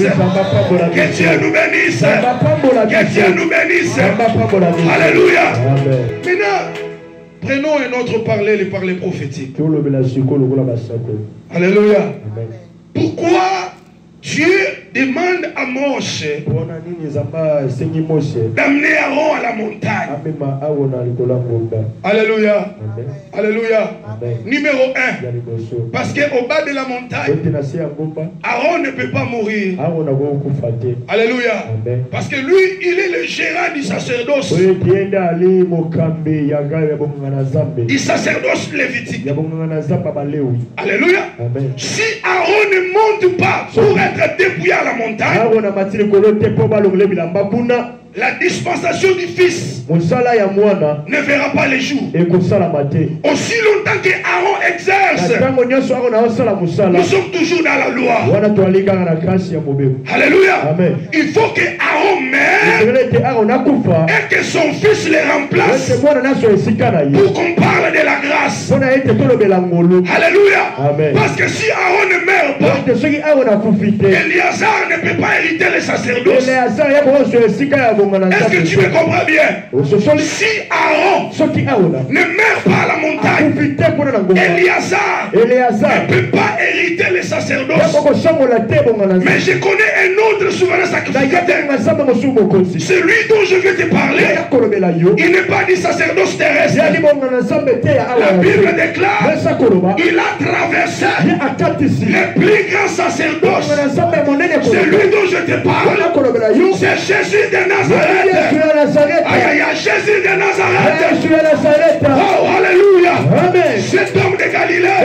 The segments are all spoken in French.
Que Dieu nous bénisse. Que Dieu nous bénisse. Alléluia. Maintenant, prenons un autre parler prophétique. Alléluia. Pourquoi Dieu demande à Moshe d'amener Aaron à la montagne? Alléluia. Alléluia. Numéro 1. Parce qu'au bas de la montagne, Aaron ne peut pas mourir. Alléluia. Parce que lui, il est le gérant du sacerdoce. Du sacerdoce lévitique. Alléluia. Si Aaron ne monte pas pour être dépouillé à la montagne, la dispensation du Fils ne verra pas les jours. Aussi longtemps que Aaron exerce, nous sommes toujours dans la loi. Alléluia. Il faut que Aaron meure et que son fils le remplace pour qu'on parle de la grâce. Alléluia. Parce que si Aaron ne meurt pas, Éléazar ne peut pas hériter le sacerdoce. Est-ce que tu me comprends bien? Si Aaron ne meurt pas à la montagne, Éléazar ne peut pas hériter le sacerdoce. Mais je connais un autre souverain sacrificateur. Celui dont je vais te parler, il n'est pas du sacerdoce terrestre. La Bible déclare il a traversé les plus grands sacerdoces. Celui dont je te parle, c'est Jésus de Nazareth. Jésus de Nazareth. Oh, alléluia. Cet homme de Galilée,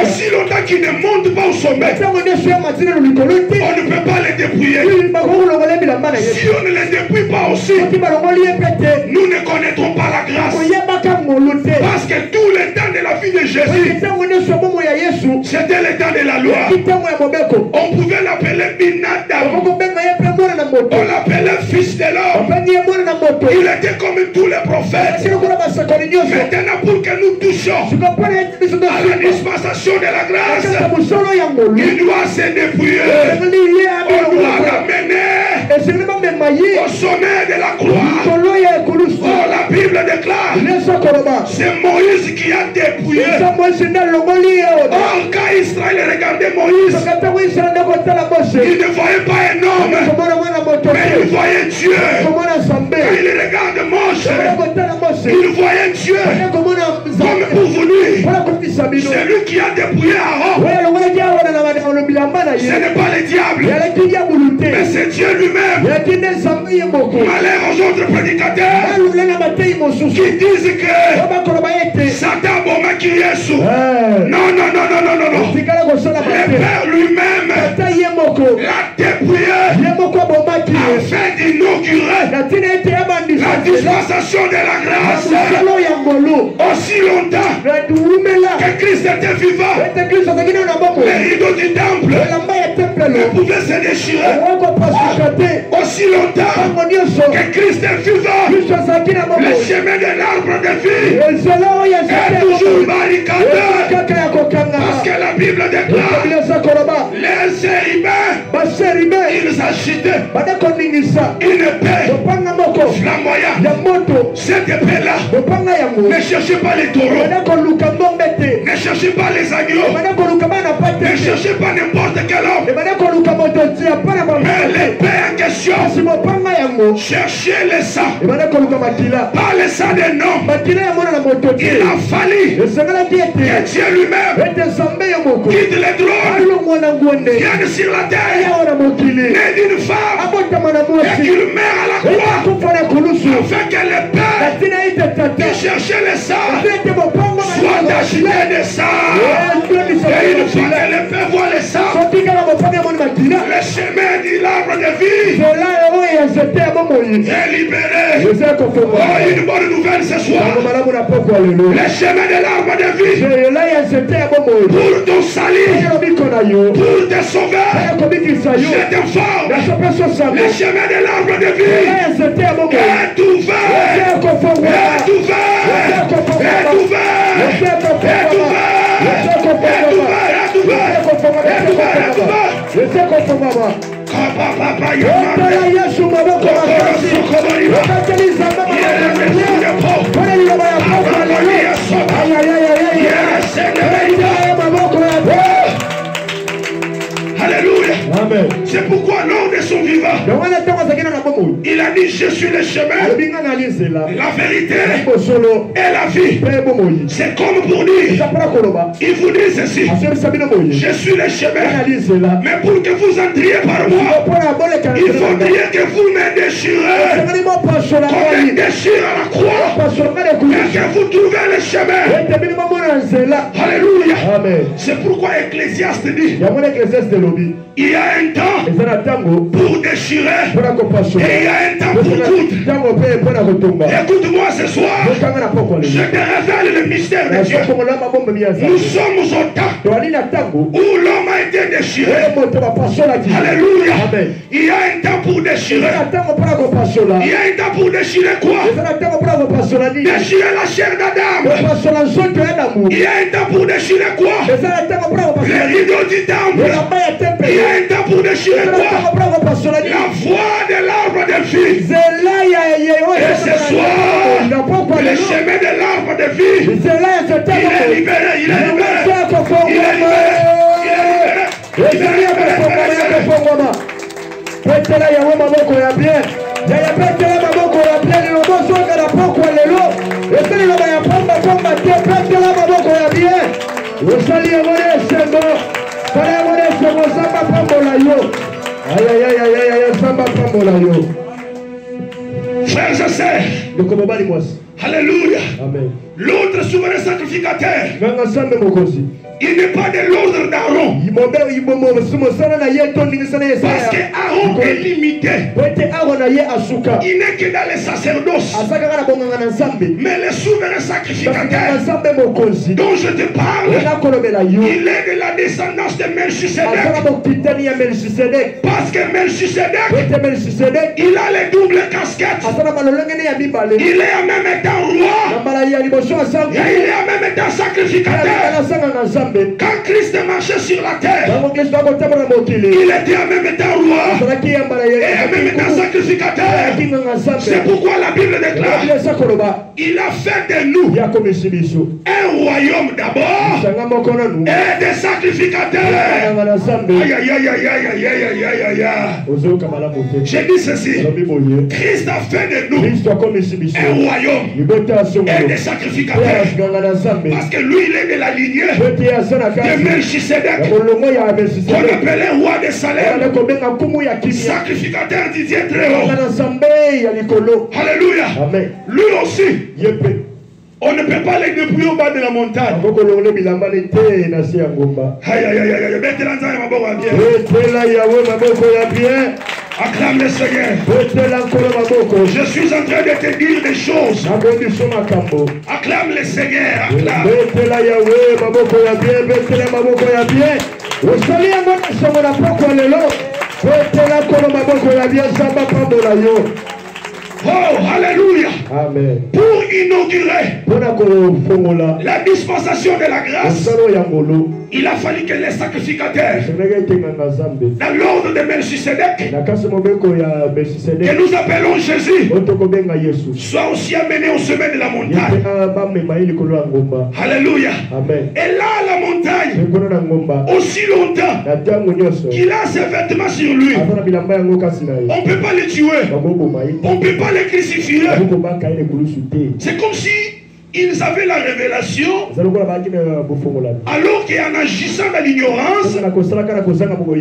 aussi longtemps qu'il ne monte pas au sommet, on ne peut pas le dépouiller. Si on ne le dépouille pas aussi, nous ne connaîtrons pas la grâce. Parce que tout le temps de la vie de Jésus, c'était le temps de la loi. On pouvait l'appeler Binadab. On l'appelait fils de l'homme. Il était comme tous les prophètes. Maintenant, pour que nous touchions à la dispensation de la grâce, il doit se dépouiller. On doit l'amener au sommet de la croix. Oh, la Bible déclare, c'est Moïse qui a dépouillé. Or, quand Israël regardait Moïse, il ne voyait pas un homme, mais il voyait Dieu. Quand il regarde Moshe, il voyait Dieu comme pour lui. C'est lui qui a dépouillé Aaron. Ce n'est pas le diable, mais c'est Dieu lui-même. Malheur aux autres prédicateurs qui disent que Satan bomba qui Yesu. Non. Le Père lui-même l'a dépouillé afin d'inaugurer la dispensation de la grâce. Aussi longtemps que Christ était vivant, les rideaux du temple ne pouvaient se déchirer. Aussi longtemps que Christ est vivant, le chemin de l'arbre de vie est toujours barricadé. Parce que la Bible déclare les chérubins, ils agitaient une épée flamboyante. Cette épée-là, ne cherchez pas les taureaux, ne cherchez pas les agneaux, ne cherchez pas n'importe quel homme, mais l'épée en question, cherchez le sang, pas le sang des noms. Il a fallu que Dieu lui-même quitte les trônes, vienne sur la terre, né d'une femme, et qu'il meurt à la croix, afin que l'épée qui cherchait le sang soit agitée de sang. Et une fois que l'épée voit le sang, le chemin de l'arbre de vie est libéré. Oh, une bonne nouvelle ce soir. Le chemin de l'arbre de vie pour ton salut, pour te sauver, je t'informe, le chemin de l'arbre de vie est ouvert, est ouvert. Alléluia. C'est pourquoi lors de son vivant, il a dit: je suis le chemin, la vérité et la vie. C'est comme pour dire, il vous dit ceci: je suis le chemin, mais pour que vous entriez par moi, il faudrait que vous me déchirez comme on déchire à la croix, et que vous trouvez le chemin. Alléluia. C'est pourquoi Ecclésiaste dit: il y a un temps pour déchirer et il y a un temps pour coudre. Écoute-moi ce soir, je te révèle le mystère de Dieu. Nous sommes au temps où l'homme a été déchiré. Alléluia. Il y a un temps pour déchirer. Il y a un temps pour déchirer quoi? Déchirer la chair d'Adam. Il y a un temps pour déchirer quoi? Les rideaux du temple. Il y a un temps pour déchirer quoi? La voie de l'arbre de vie. Et ce soir, le chemin de l'arbre de vie, il est libéré, il est libéré. Il est libéré. Petela ya wema moko ya bien. Ya petela maboko ya bien. Lelo boso kana poko lelo. Eseli loba ya pomba te petela maboko ya bien. Osali ya mole sembo. Sali ya mole sembo samba pambola yo. Ay samba pambola yo. Frères et sœurs. Alléluia. Amen. L'autre souverain sacrificateur, il n'est pas de l'ordre d'Aaron. Parce que Aaron est limité. Il n'est que dans les sacerdoces. Mais le souverain sacrificateur dont je te parle, il est de la descendance de Melchisedec. Parce que Melchisedec, il a les doubles casquettes. Il est en même temps roi. Et il est en même temps sacrificateur. Quand Christ marchait sur la terre, il était en même temps roi et en même temps sacrificateur. C'est pourquoi la Bible déclare: il a fait de nous un royaume d'abord et des sacrificateurs. J'ai dit ceci: Christ a fait de nous un royaume et des sacrificateurs. Parce que lui, il est de la lignée de Melchisedec, qu'on appelait roi de Salem, sacrificateur du Dieu très haut. Alléluia. Lui aussi, on ne peut pas les dépouiller au bas de la montagne. Acclame le Seigneur. Je suis en train de te dire des choses. Acclame le Seigneur. Acclame. Oh, alléluia. Amen. Pour inaugurer la dispensation de la grâce, il a fallu que les sacrificateurs, dans l'ordre de Melchisedec, que nous appelons Jésus, soient aussi amenés au sommet de la montagne. Alléluia. Amen. Et là, la montagne, aussi longtemps qu'il a ses vêtements sur lui, on ne peut pas les tuer. On ne peut pas les crucifier. C'est comme si ils avaient la révélation, alors qu'en agissant dans l'ignorance,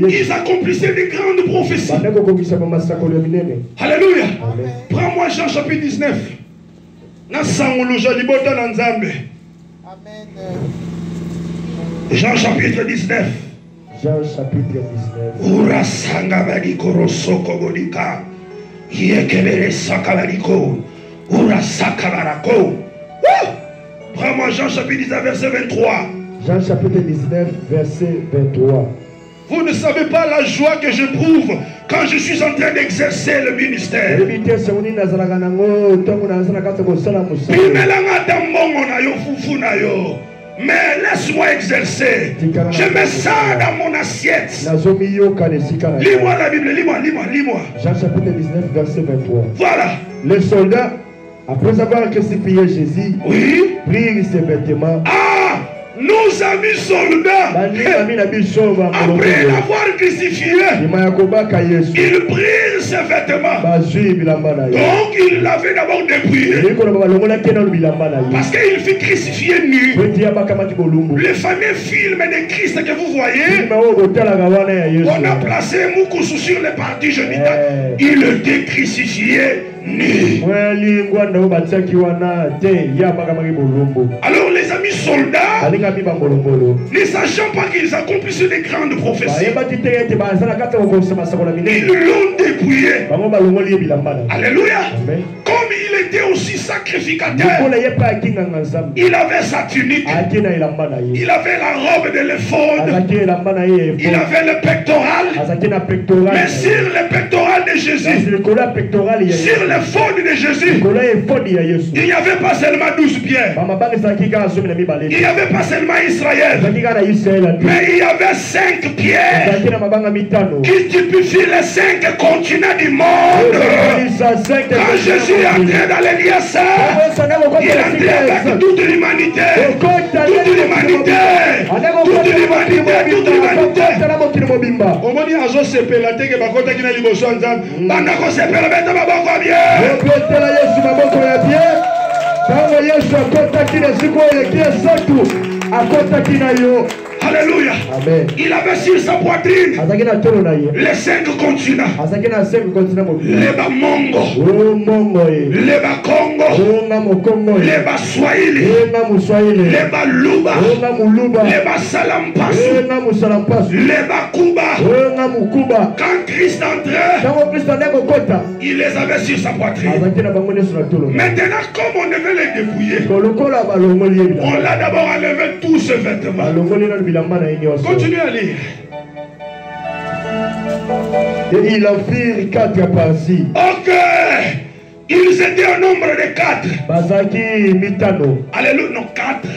ils accomplissaient des grandes prophéties. Alléluia. Prends-moi Jean chapitre 19. Jean chapitre 19. Jean chapitre 19. Prends-moi Jean chapitre 19, verset 23. Jean chapitre 19, verset 23. Vous ne savez pas la joie que j'éprouve quand je suis en train d'exercer le ministère. Mais laisse-moi exercer. Je mets ça dans mon assiette. Lis-moi la Bible, lis-moi. Jean chapitre 19, verset 23. Voilà. Les soldats, après avoir crucifié Jésus, prirent ses vêtements. Ah! Nos amis soldats, après l'avoir crucifié, ils prirent ses vêtements. Donc il l'avait d'abord dépouillé. Parce qu'il fut crucifié nu. Le fameux film de Christ que vous voyez, on a placé Moukoussou sur les parties génitales. Il était crucifié nu. Alors les amis soldats, ne sachant pas qu'ils accomplissent des grandes prophéties, ils l'ont dépouillé. Alléluia. Comme il était aussi sacrificateur, il avait sa tunique, il avait la robe de l'éphod, il avait le pectoral. Mais sur le pectoral de Jésus, sur l'éphod de Jésus, il n'y avait pas seulement 12 pierres, il n'y avait pas seulement Israël, mais il y avait 5 pierres qui typifient les 5 continents du monde. Quand Jésus est entré dans les lieux saints, il est entré avec toute l'humanité. Alléluia. Amen. Il avait sur sa poitrine les 5 continents. Les Bamongo, les Bakongo, les Baswahili, les Baluba, les Basalampasu, les Bakuba. Quand Christ entrait, il les avait sur sa poitrine. Maintenant, comme on devait les dépouiller, on l'a d'abord enlevé tous ses vêtements. Continue à lire. Et il en fit 4 parties. Ok. Ils étaient au nombre de 4. Alléluia, non 4.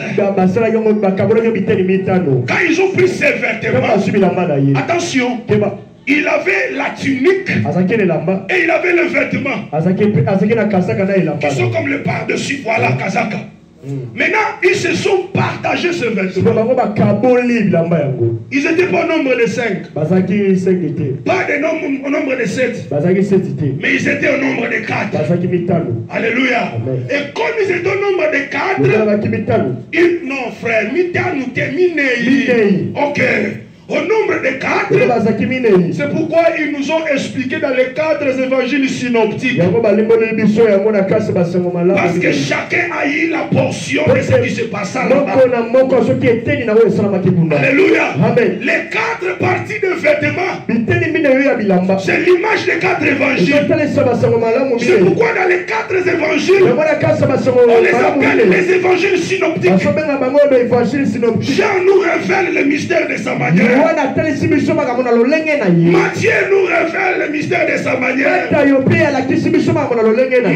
Quand ils ont pris ces vêtements, attention, il avait la tunique et il avait le vêtement qui sont comme le par-dessus, voilà, Kazaka. Maintenant, ils se sont partagés ce vêtement. Ils n'étaient pas au nombre de 5. Pas au nombre de 7. Mais ils étaient au nombre de 4. Alléluia. Et comme ils étaient au nombre de 4, non frère, ok. Au nombre de 4, c'est pourquoi ils nous ont expliqué dans les 4 évangiles synoptiques. Parce que chacun a eu la portion de ce qui se passe là-bas. Alléluia. Les 4 parties de vêtements, c'est l'image des 4 évangiles. C'est pourquoi dans les 4 évangiles, on les appelle les évangiles synoptiques. Jean nous révèle le mystère de sa manière. Matthieu nous révèle le mystère de sa manière.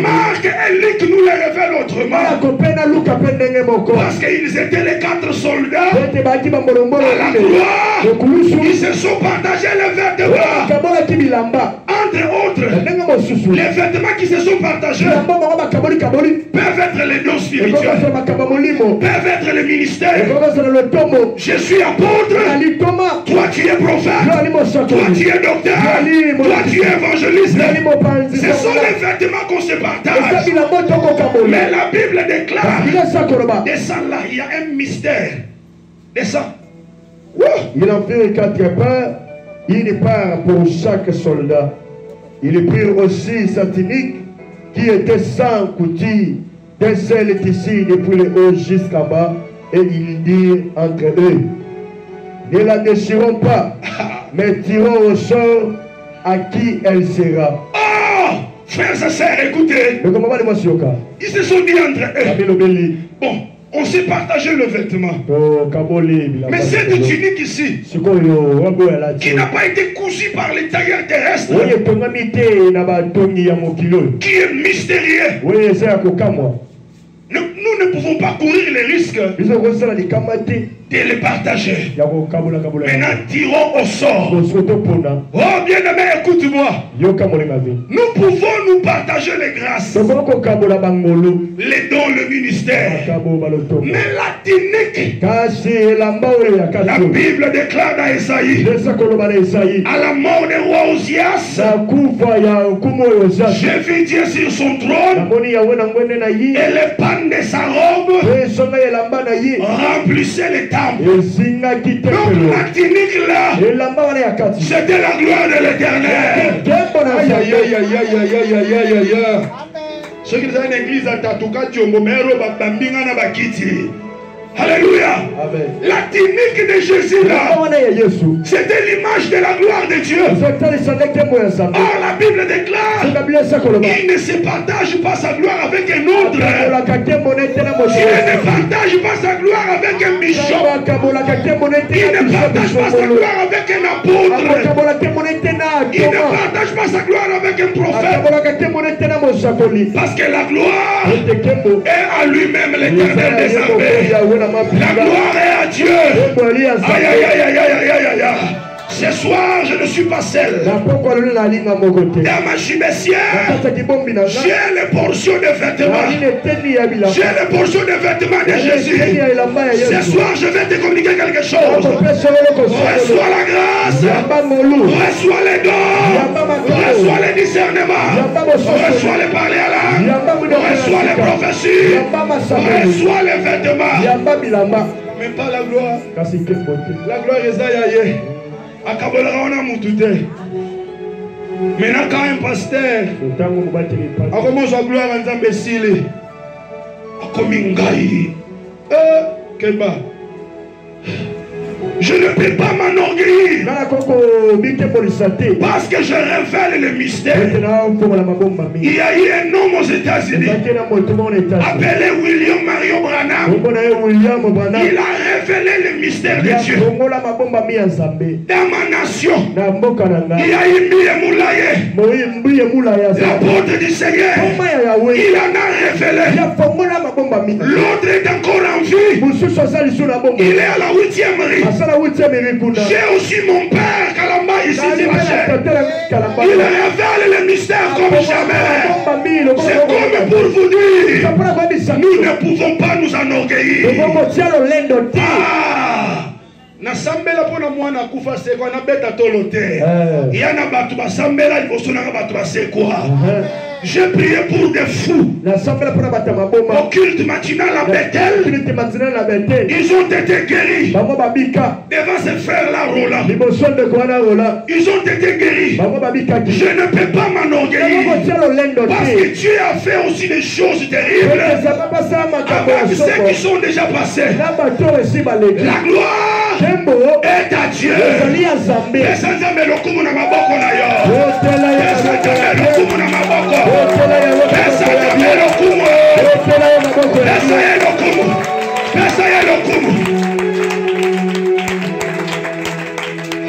Marc et Luc nous le révèlent autrement. Parce qu'ils étaient les 4 soldats à la croix. Ils se sont partagés les vêtements. Entre autres, les vêtements qui se sont partagés peuvent être les dons spirituels, peuvent être le ministère. Je suis apôtre. Toi tu es prophète, toi tu es docteur, toi tu es évangéliste. Ce sont les vêtements qu'on se partage. Mais la Bible déclare, de ça là, il y a un mystère. De ça. Il en fit 4 parts, une part pour chaque soldat. Ils prirent aussi sa tunique qui était sans couture, d'un seul tissu depuis le haut jusqu'à bas, et ils dirent entre eux: ne la déchirons pas, mais tirons au sort à qui elle sera. Oh, frères et sœurs, écoutez. Ils se sont dit entre eux: bon, on s'est partagé le vêtement. Mais cette tunique ici, qui n'a pas été cousue par les tailleurs terrestres, qui est mystérieux, Nous ne pouvons pas courir les risques de les partager. Maintenant, tirons au sort. Oh, bien-aimé, écoute-moi. Nous pouvons nous partager les grâces, les dons, le ministère. Mais la technique, la Bible déclare dans Esaïe, à la mort des rois Osias, j'ai vu Dieu sur son trône et les pannes de sa robe remplissaient les temples. Donc la technique là, c'était la gloire de l'Éternel. Ceux qui sont dans l'église à Tatouka, Tchomomero, Babambinga, Nabakiti. Alléluia. La technique de Jésus là, c'était l'image de la gloire de Dieu. Or la Bible déclare, il ne se partage pas sa gloire avec un autre. Il ne partage pas sa gloire avec un bishop. Il ne partage pas sa gloire avec un apôtre. Il ne partage pas sa gloire avec un prophète. Parce que la gloire est à lui-même, l'Éternel des armées. La gloire est à Dieu. Aïe, aïe, aïe, aïe, aïe, aïe, aïe. Ce soir, je ne suis pas seul. Dans ma chimessière, j'ai les portions de vêtements. J'ai les portions de vêtements de Jésus. Ce soir, je vais te communiquer quelque chose. Reçois la grâce. Reçois les dons. Reçois les discernements. Reçois les parler à l'âme. Reçois les prophéties. Reçois les vêtements. Mais pas la gloire. La gloire est aïe. Maintenant, quand un pasteur a commencé à gloire en Zambesile, a commingaï, je ne peux pas m'enorgueillir parce que je révèle le mystère. Il y a eu un homme aux États-Unis appelé William Mario Branham. Il a révélé le mystère de Dieu. Dans ma nation, il y a eu Mbiye Moulaye, l'apôtre du Seigneur. Il en a révélé. L'autre est encore en vie. Il est à la 8e rue. J'ai aussi mon père Kalamba ici. Il révèle le mystère comme jamais. C'est comme pour vous dire, nous ne pouvons pas nous enorgueillir. Nasambela pona mwana kufa sekwa na beta tolote. Yana batu basambela liboso na batu basekwa. J'ai prié pour des fous. Au culte matinal à Bethel, ils ont été guéris. Devant ces frères-là, Roland, ils ont été guéris. Je ne peux pas m'enorgueillir parce que Dieu a fait aussi des choses terribles avec ceux qui sont déjà passés. La gloire est à Dieu.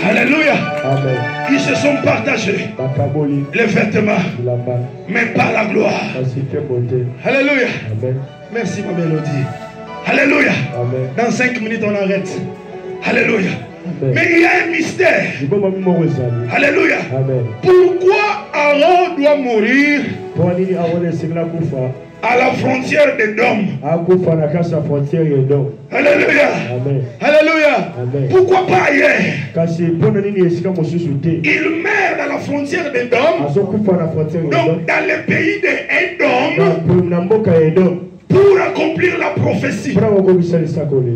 Alléluia. Ils se sont partagés les vêtements, mais pas la gloire. Alléluia. Merci ma mélodie. Alléluia. Dans 5 minutes on arrête. Alléluia. Mais il y a un mystère. Alléluia. Pourquoi Aaron doit mourir à la frontière d'Édom? Alléluia. Alléluia. Pourquoi pas ailleurs? Il meurt dans la frontière d'Édom. Donc dans le pays d'Édom, pour accomplir la prophétie.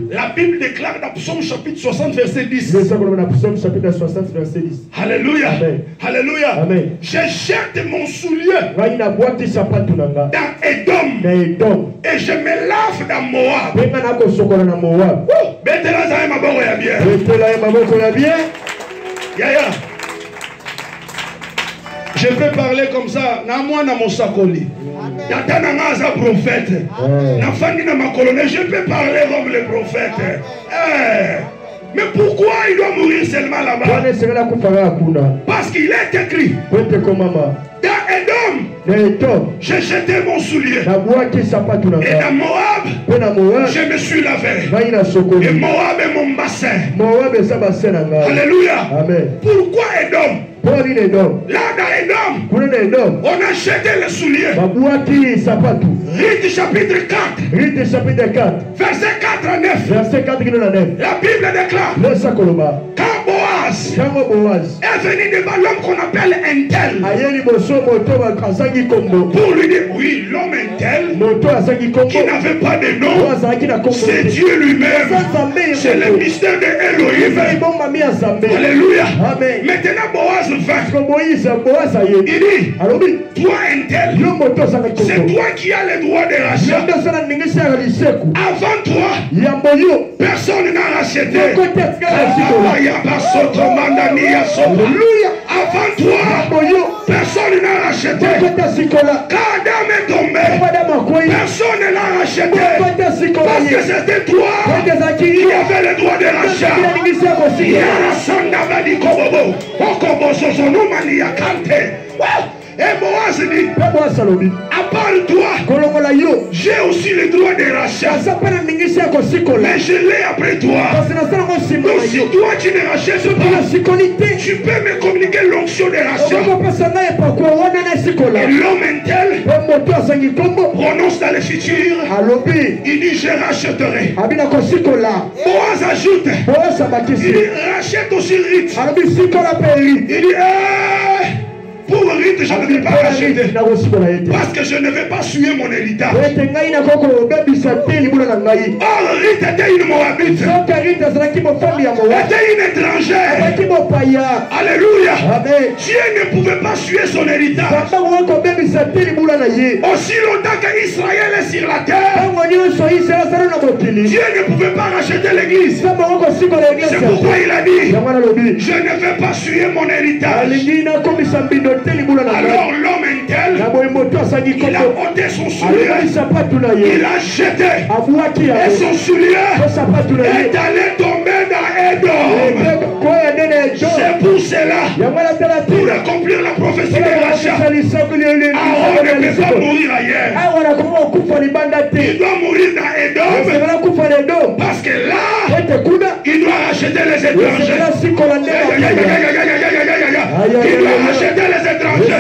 La Bible déclare dans Psaume chapitre 60 verset 10. Alléluia. Alléluia. Je jette mon soulier dans Édom et je me lave dans Moab. Je peux parler comme ça. Prophète. Je peux parler comme le prophète. Mais pourquoi il doit mourir seulement là-bas? Parce qu'il est écrit dans Edom, j'ai jeté mon soulier. Et dans Moab, je me suis lavé. Et Moab est mon bassin. Alléluia. Pourquoi Edom? Là dans Edom, on a jeté le soulier. Rite chapitre 4. Verset 4 à 9. La Bible déclare. Quand Boaz est venu devant l'homme qu'on appelle Entel, pour lui dire, oui, l'homme Entel, qui n'avait pas de nom, c'est Dieu lui-même. C'est le mystère de Elohim. Alléluia. Maintenant Boaz vint. Il dit, toi Entel, c'est toi qui as le droit de racheter. Avant toi, personne n'a racheté. Avant toi, personne n'a racheté. Quand Adam est tombé, personne ne l'a racheté. Parce que c'était toi qui avait le droit de racheter. Et Boaz dit, à part toi, j'ai aussi le droit de rachat. Mais je l'ai après toi. Donc si toi tu ne rachètes pas, tu peux me communiquer l'onction de rachat. Et l'homme Entel prononce dans le futur, il dit je rachèterai. Boaz ajoute, il dit rachète aussi Rite. Il dit pour Rite, je ne vais pas racheter. Parce que je ne vais pas suivre mon héritage. Or, Rite était une Moabite. Était une étrangère. Alléluia. Dieu ne pouvait pas suivre son héritage. Aussi longtemps qu'Israël est sur la terre, Dieu ne pouvait pas racheter l'église. C'est pourquoi il a dit, je ne vais pas suivre mon héritage. Alors l'homme Entel, il a ôté son soulier, il a jeté, et son soulier est allé tomber dans Edom. C'est pour cela, pour accomplir la prophétie de rachat, Aaron ne peut pas mourir ailleurs. Il doit mourir dans Edom, parce que là, il doit racheter les étrangers. Il doit racheter les étrangers.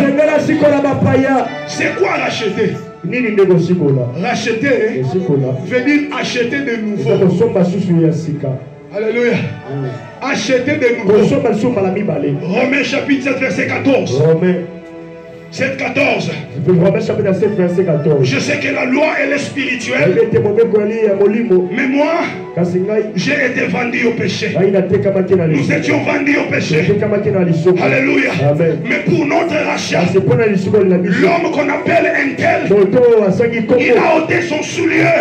C'est quoi racheter? Racheter veut dire acheter de nouveau. Alléluia. Acheter de nouveau. Romains chapitre 7 verset 14. 7-14. Je sais que la loi elle est spirituelle. Mais moi, j'ai été vendu au péché. Nous étions vendus au péché. Alléluia. Mais pour notre rachat, l'homme qu'on appelle Entel, il a ôté son soulier.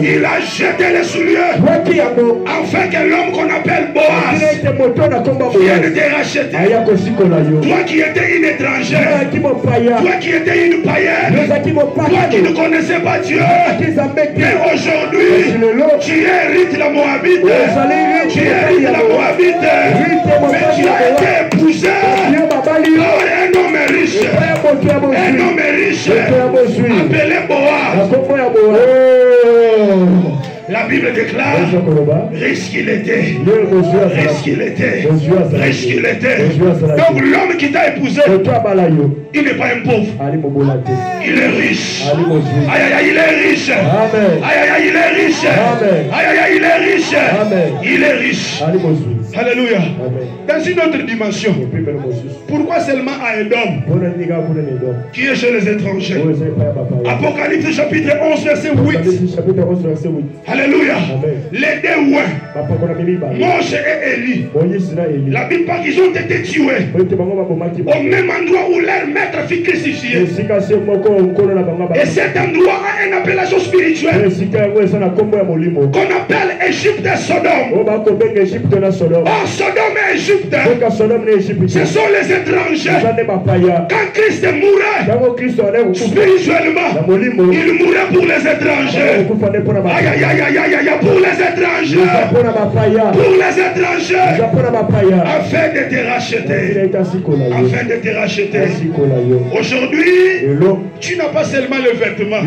Il a jeté les souliers. Afin que l'homme qu'on appelle Boaz vienne te racheter. Toi qui étais une étrangère, toi qui étais une païenne, toi qui ne connaissais pas Dieu, mais aujourd'hui tu es Rite la Moabite, tu es Rite la Moabite, mais tu as été épousé par un homme riche, appelé Boaz. La Bible déclare riche qu'il était, riche qu'il était, riche qu'il était. Donc l'homme qui t'a épousé, il n'est pas un pauvre, il est riche. Aïe aïe aïe, il est riche. Aïe aïe aïe, il est riche. Aïe aïe aïe, il est riche. Il est riche. Alléluia. Dans une autre dimension, pourquoi seulement à Edom, qui est chez les étrangers? Apocalypse chapitre 11 verset 8. Alléluia. Les deux ouins, Moïse et Élie, la Bible parle qu'ils ont été tués au même endroit où leur maître fut crucifié. Et cet endroit a une appellation spirituelle qu'on appelle Égypte et Sodome. Oh, Sodome et Égypte, ce sont les étrangers. Quand Christ mourait, spirituellement, il mourait pour les étrangers. Aïe, aïe, aïe, aïe, aïe, aïe, pour les étrangers. Pour les étrangers. Afin de te racheter. Afin de te racheter. Aujourd'hui, tu n'as pas seulement le vêtement,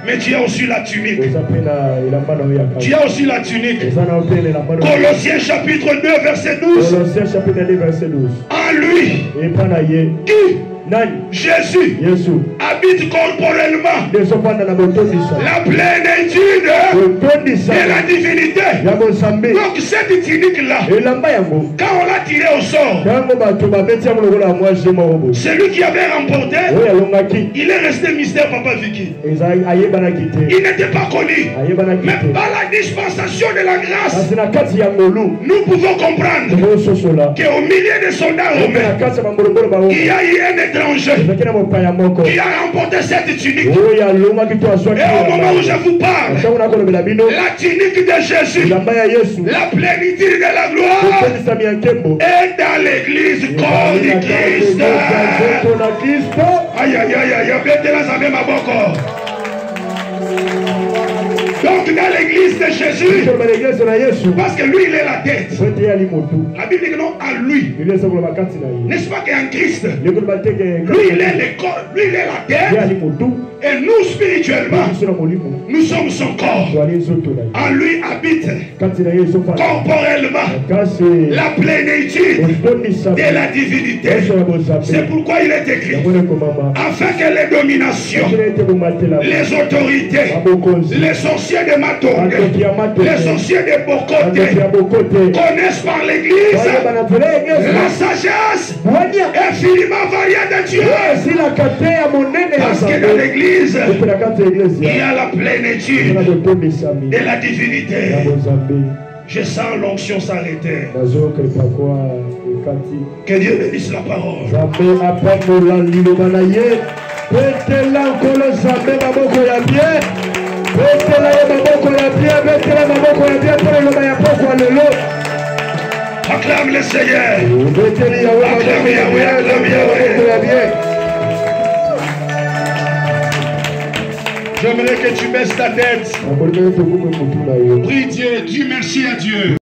mais tu as aussi la tunique. Tu as aussi la tunique. Colossiens chapitre 2 verset 12. En lui, qui Jésus habite corporellement la plénitude de la divinité. Donc cette tunique-là, quand on l'a tiré au sort, celui qui avait remporté, il est resté mystère, Papa Vicky. Il n'était pas connu. Mais par la dispensation de la grâce, nous pouvons comprendre qu'au milieu des soldats romains, il y a eu un étranger qui a remporté cette tunique. Et au moment où je vous parle, la tunique de Jésus, la plénitude de la gloire, est dans l'église corps du Christ. Aïe aïe aïe aïe, donc dans l'église de Jésus, parce que lui il est la tête. La Bible dit que non, à lui. N'est-ce pas qu'en Christ, lui il est le corps, lui il est la tête. Et nous spirituellement, nous sommes son corps. En lui habite corporellement la plénitude de la divinité. C'est pourquoi il est écrit, afin que les dominations, les autorités, les sorciers de Matong, les sorciers de Bokote connaissent par l'église la sagesse infiniment variée de Dieu. Parce que dans l'église, il y a la plénitude de la divinité. Je sens l'onction s'arrêter. Que Dieu bénisse la parole. Acclame le Seigneur. Acclame Yahweh, acclame Yahweh. J'aimerais que tu baisses ta tête. Prie Dieu, dis merci à Dieu.